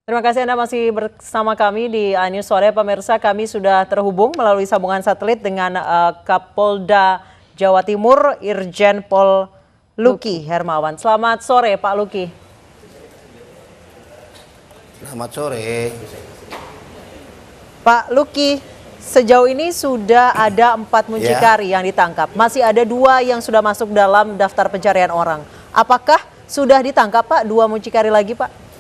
Terima kasih Anda masih bersama kami di iNews Sore. Pemirsa, kami sudah terhubung melalui sambungan satelit dengan Kapolda Jawa Timur, Irjen Pol Luki Hermawan. Selamat sore Pak Luki. Selamat sore. Pak Luki, sejauh ini sudah ada 4 muncikari yang ditangkap. Masih ada 2 yang sudah masuk dalam daftar pencarian orang. Apakah sudah ditangkap Pak 2 muncikari lagi Pak?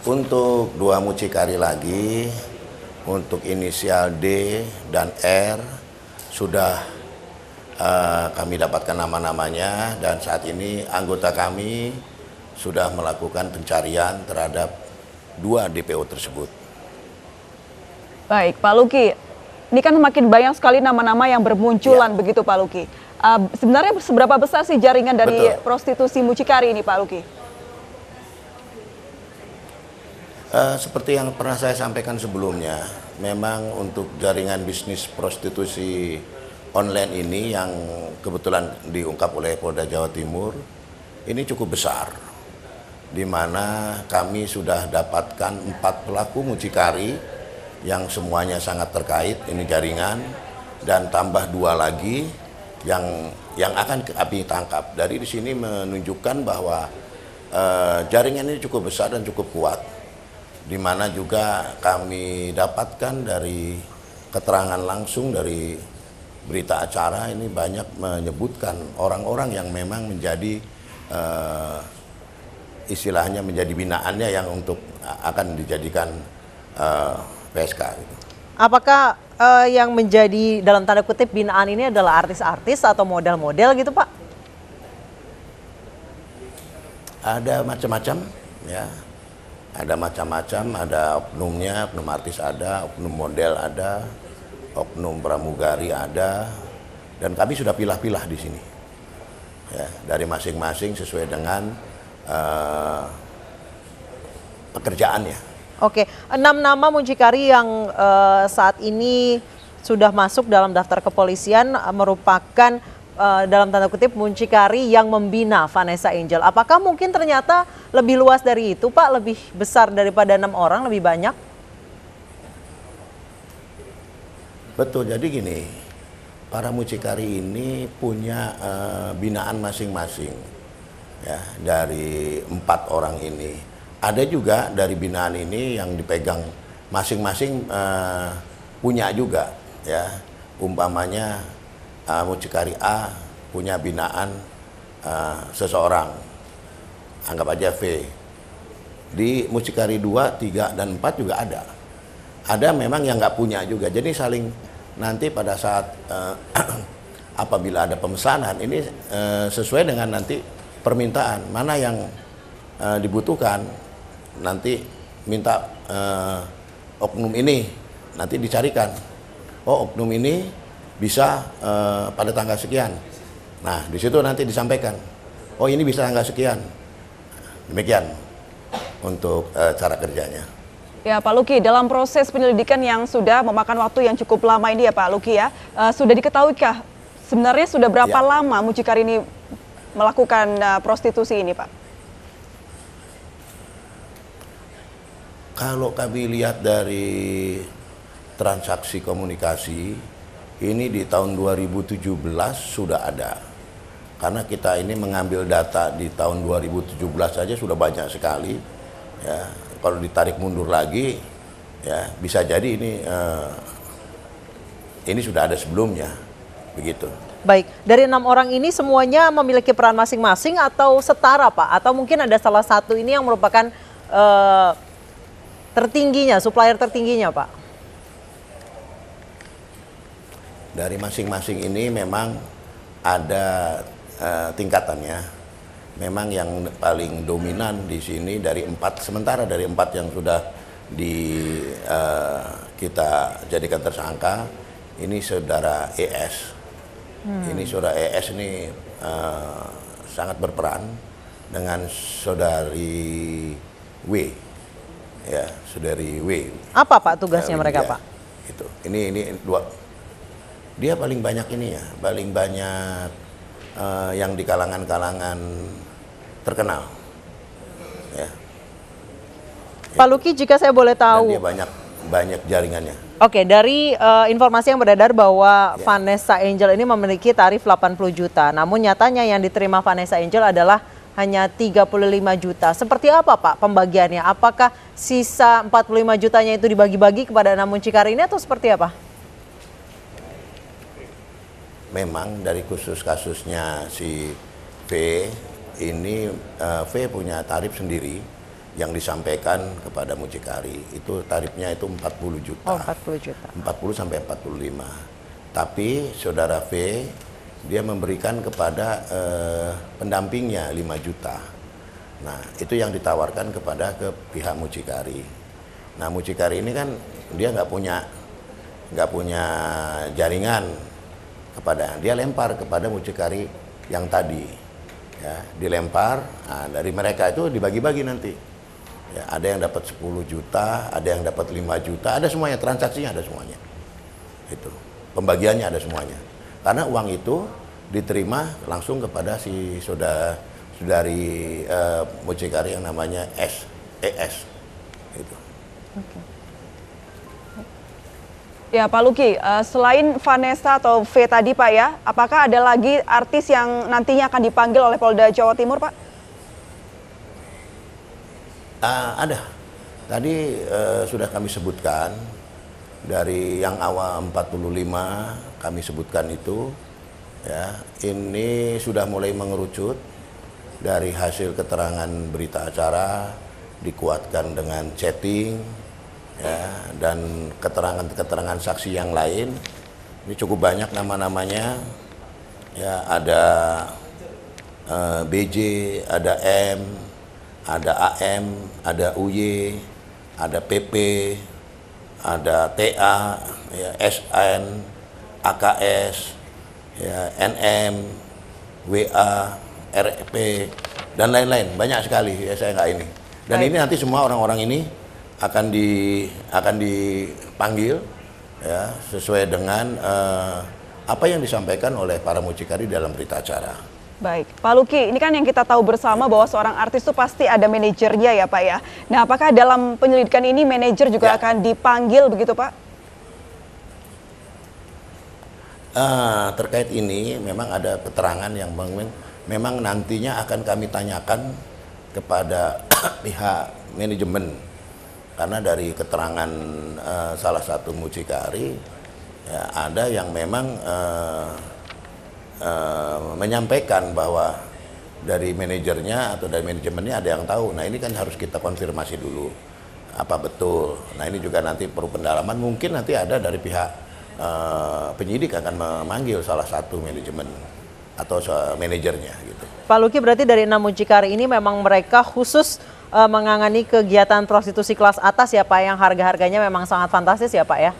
Untuk 2 mucikari lagi, untuk inisial D dan R sudah kami dapatkan nama-namanya, dan saat ini anggota kami sudah melakukan pencarian terhadap 2 DPO tersebut. Baik, Pak Luki, ini kan makin banyak sekali nama-nama yang bermunculan begitu Pak Luki. Sebenarnya seberapa besar sih jaringan dari prostitusi mucikari ini Pak Luki? Seperti yang pernah saya sampaikan sebelumnya, memang untuk jaringan bisnis prostitusi online ini yang kebetulan diungkap oleh Polda Jawa Timur, ini cukup besar. Di mana kami sudah dapatkan 4 pelaku mucikari yang semuanya sangat terkait, ini jaringan, dan tambah 2 lagi yang akan kami tangkap. Dari di sini menunjukkan bahwa jaringan ini cukup besar dan cukup kuat. Di mana juga kami dapatkan dari keterangan langsung dari berita acara ini banyak menyebutkan orang-orang yang memang menjadi istilahnya menjadi binaannya yang untuk akan dijadikan PSK. Gitu. Apakah yang menjadi dalam tanda kutip binaan ini adalah artis-artis atau model-model gitu Pak? Ada macam-macam ya. Ada macam-macam, ada oknumnya, oknum artis ada, oknum model ada, oknum pramugari ada, dan kami sudah pilah-pilah di sini. Ya, dari masing-masing sesuai dengan pekerjaannya. Oke, 6 nama muncikari yang saat ini sudah masuk dalam daftar kepolisian merupakan dalam tanda kutip muncikari yang membina Vanessa Angel. Apakah mungkin ternyata lebih luas dari itu Pak, lebih besar daripada 6 orang, lebih banyak? Betul, jadi gini, para mucikari ini punya binaan masing-masing ya, dari 4 orang ini. Ada juga dari binaan ini yang dipegang masing-masing punya juga ya, umpamanya mucikari A punya binaan seseorang, anggap aja V. Di mucikari 2, 3, dan 4 juga ada. Ada memang yang nggak punya juga. Jadi saling nanti pada saat apabila ada pemesanan ini sesuai dengan nanti permintaan mana yang dibutuhkan, nanti minta oknum ini nanti dicarikan. Oh, oknum ini bisa pada tanggal sekian. Nah, di situ nanti disampaikan. Oh, ini bisa tanggal sekian. Demikian untuk cara kerjanya. Ya Pak Luki, dalam proses penyelidikan yang sudah memakan waktu yang cukup lama ini ya Pak Luki ya, sudah diketahuikah sebenarnya sudah berapa lama mucikari ini melakukan prostitusi ini Pak? Kalau kami lihat dari transaksi komunikasi, ini di tahun 2017 sudah ada. Karena kita ini mengambil data di tahun 2017 saja sudah banyak sekali. Ya, kalau ditarik mundur lagi, ya bisa jadi ini sudah ada sebelumnya, begitu. Baik, dari 6 orang ini semuanya memiliki peran masing-masing atau setara Pak? Atau mungkin ada salah satu ini yang merupakan tertingginya, supplier tertingginya Pak? Dari masing-masing ini memang ada tingkatannya. Memang yang paling dominan di sini dari 4, sementara dari 4 yang sudah kita jadikan tersangka, ini saudara ES. Ini saudara ES ini sangat berperan dengan saudari W. Ya, saudari W. Apa Pak tugasnya mereka Pak? Itu. Ini 2. Dia paling banyak ini ya, paling banyak yang di kalangan-kalangan terkenal. Ya. Pak Luki, jika saya boleh Dan tahu. dia banyak jaringannya. Oke, dari informasi yang beredar bahwa Ya. Vanessa Angel ini memiliki tarif 80 juta. Namun nyatanya yang diterima Vanessa Angel adalah hanya 35 juta. Seperti apa Pak pembagiannya? Apakah sisa 45 jutanya itu dibagi-bagi kepada 6 mucikari ini atau seperti apa? Memang dari khusus kasusnya si V ini, V punya tarif sendiri yang disampaikan kepada mucikari. Itu tarifnya itu 40 juta. Oh, 40 juta. 40 sampai 45. Tapi saudara V dia memberikan kepada pendampingnya 5 juta. Nah, itu yang ditawarkan kepada ke pihak mucikari. Nah, mucikari ini kan dia nggak punya jaringan kepada, dia lempar kepada mucikari yang tadi. Ya, dilempar, nah, dari mereka itu dibagi-bagi nanti. Ya, ada yang dapat 10 juta, ada yang dapat 5 juta, ada semuanya, transaksinya ada semuanya. Itu, pembagiannya ada semuanya. Karena uang itu diterima langsung kepada si saudari mucikari yang namanya ES. Gitu. Oke. Ya Pak Luki, selain Vanessa atau V tadi Pak ya, apakah ada lagi artis yang nantinya akan dipanggil oleh Polda Jawa Timur Pak? Ada. Tadi sudah kami sebutkan, dari yang awal 45 kami sebutkan itu, ya, ini sudah mulai mengerucut dari hasil keterangan berita acara, dikuatkan dengan chatting, ya, dan keterangan-keterangan saksi yang lain. Ini cukup banyak nama-namanya, ya, ada BJ, ada M, ada AM, ada UY, ada PP, ada TA, ya, SN, AKS, ya, NM, WA, RP, dan lain-lain, banyak sekali, ya, saya nggak ini. Dan Baik. ini nanti semua orang-orang ini akan dipanggil, ya, sesuai dengan apa yang disampaikan oleh para mucikari dalam berita acara. Baik, Pak Luki, ini kan yang kita tahu bersama bahwa seorang artis itu pasti ada manajernya ya Pak ya. Nah, apakah dalam penyelidikan ini manajer juga Ya. akan dipanggil begitu Pak? Terkait ini memang ada keterangan yang memang nantinya akan kami tanyakan kepada pihak manajemen, karena dari keterangan salah satu mucikari, ya, ada yang memang menyampaikan bahwa dari manajernya atau dari manajemennya ada yang tahu. Nah, ini kan harus kita konfirmasi dulu apa betul. Nah, ini juga nanti perlu pendalaman, mungkin nanti ada dari pihak penyidik akan memanggil salah satu manajemen atau manajernya gitu. Pak Luki, berarti dari 6 mucikari ini memang mereka khusus mengangani kegiatan prostitusi kelas atas ya Pak, yang harga-harganya memang sangat fantastis ya Pak ya?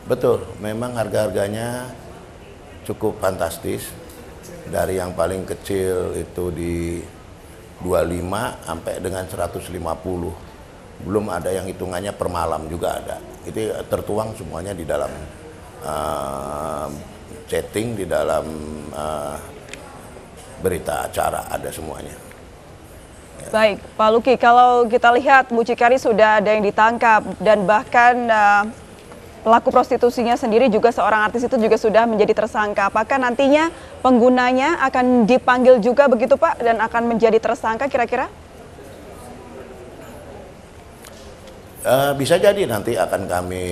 Betul, memang harga-harganya cukup fantastis. Dari yang paling kecil itu di 25 sampai dengan 150. Belum ada yang hitungannya per malam juga ada. Itu tertuang semuanya di dalam chatting, di dalam berita acara, ada semuanya. Baik, Pak Luki, kalau kita lihat mucikari sudah ada yang ditangkap dan bahkan pelaku prostitusinya sendiri juga seorang artis itu juga sudah menjadi tersangka. Apakah nantinya penggunanya akan dipanggil juga begitu Pak dan akan menjadi tersangka kira-kira? Bisa jadi nanti akan kami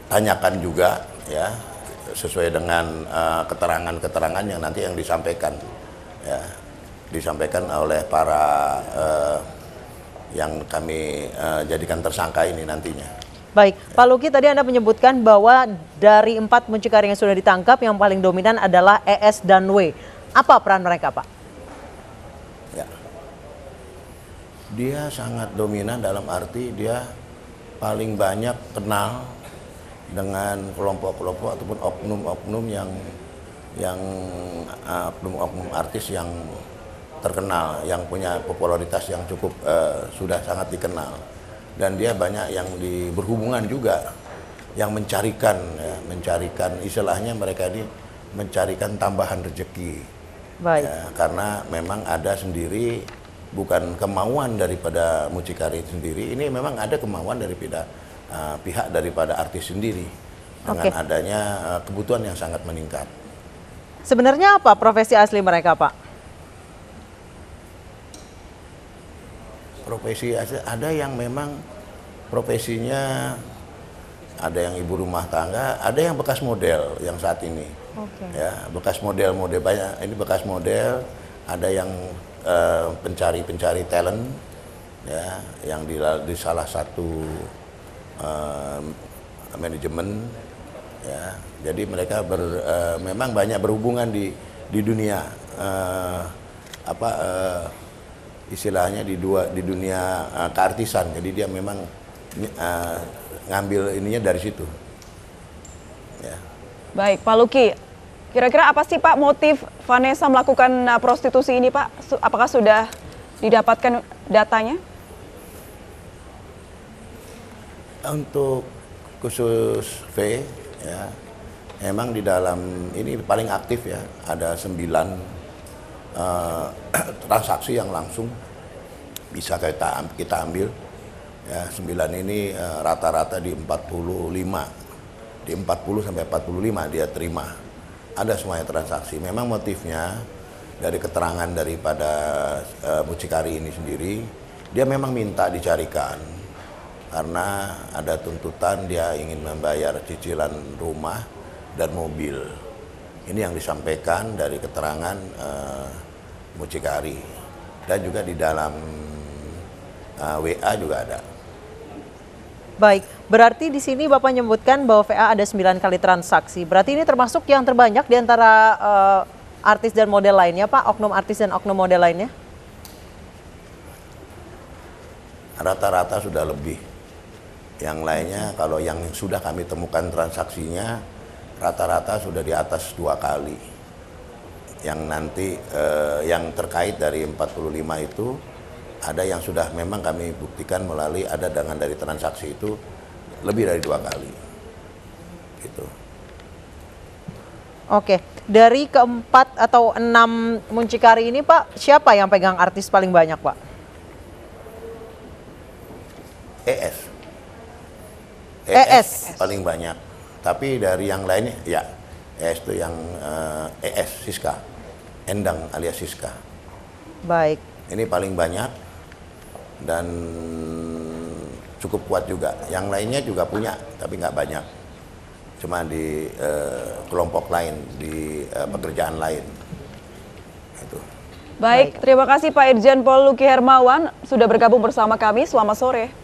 tanyakan juga, ya, sesuai dengan keterangan-keterangan yang nanti yang disampaikan, ya, disampaikan oleh para yang kami jadikan tersangka ini nantinya. Baik, Pak Luki, tadi Anda menyebutkan bahwa dari 4 mucikari yang sudah ditangkap, yang paling dominan adalah ES dan W. Apa peran mereka, Pak? Ya. Dia sangat dominan dalam arti dia paling banyak kenal dengan kelompok-kelompok ataupun oknum-oknum yang oknum-oknum artis yang terkenal, yang punya popularitas yang cukup sudah sangat dikenal. Dan dia banyak yang berhubungan juga, yang mencarikan istilahnya mereka ini mencarikan tambahan rezeki, Baik. Ya, karena memang ada sendiri, bukan kemauan daripada mucikari itu sendiri, ini memang ada kemauan daripada pihak daripada artis sendiri dengan Oke. adanya kebutuhan yang sangat meningkat. Sebenarnya apa profesi asli mereka, Pak? Profesi ada yang memang profesinya, ada yang ibu rumah tangga, ada yang bekas model yang saat ini. Oke. Ya, bekas model banyak. Ini bekas model, ada yang pencari talent, ya, yang di salah satu manajemen, ya. Jadi mereka memang banyak berhubungan di dunia istilahnya di dunia keartisan. Jadi dia memang ngambil ininya dari situ. Ya. Baik, Pak Luki, kira-kira apa sih Pak motif Vanessa melakukan prostitusi ini Pak? Apakah sudah didapatkan datanya? Untuk khusus V, ya, memang di dalam ini paling aktif ya, ada 9 transaksi yang langsung bisa kita ambil. Ya, 9 ini rata-rata di 45. Di 40 sampai 45 dia terima. Ada semuanya transaksi. Memang motifnya dari keterangan daripada mucikari ini sendiri, dia memang minta dicarikan karena ada tuntutan dia ingin membayar cicilan rumah dan mobil. Ini yang disampaikan dari keterangan mucikari, dan juga di dalam WA juga ada. Baik, berarti di sini Bapak menyebutkan bahwa VA ada 9 kali transaksi. Berarti ini termasuk yang terbanyak di antara artis dan model lainnya, Pak? Oknum artis dan oknum model lainnya? Rata-rata sudah lebih. Yang lainnya, kalau yang sudah kami temukan transaksinya, rata-rata sudah di atas 2 kali. Yang nanti yang terkait dari 45 itu, ada yang sudah memang kami buktikan melalui ada dengan dari transaksi itu lebih dari 2 kali. Gitu. Oke, dari keempat atau 6 muncikari ini Pak, siapa yang pegang artis paling banyak Pak? ES. ES. Paling banyak. Tapi dari yang lainnya, ya ES itu yang ES, Siska. Endang alias Siska. Baik. Ini paling banyak dan cukup kuat juga. Yang lainnya juga punya, tapi nggak banyak. Cuma di kelompok lain, di pekerjaan lain. Itu. Baik, terima kasih Pak Irjen Pol Luki Hermawan sudah bergabung bersama kami. Selamat sore.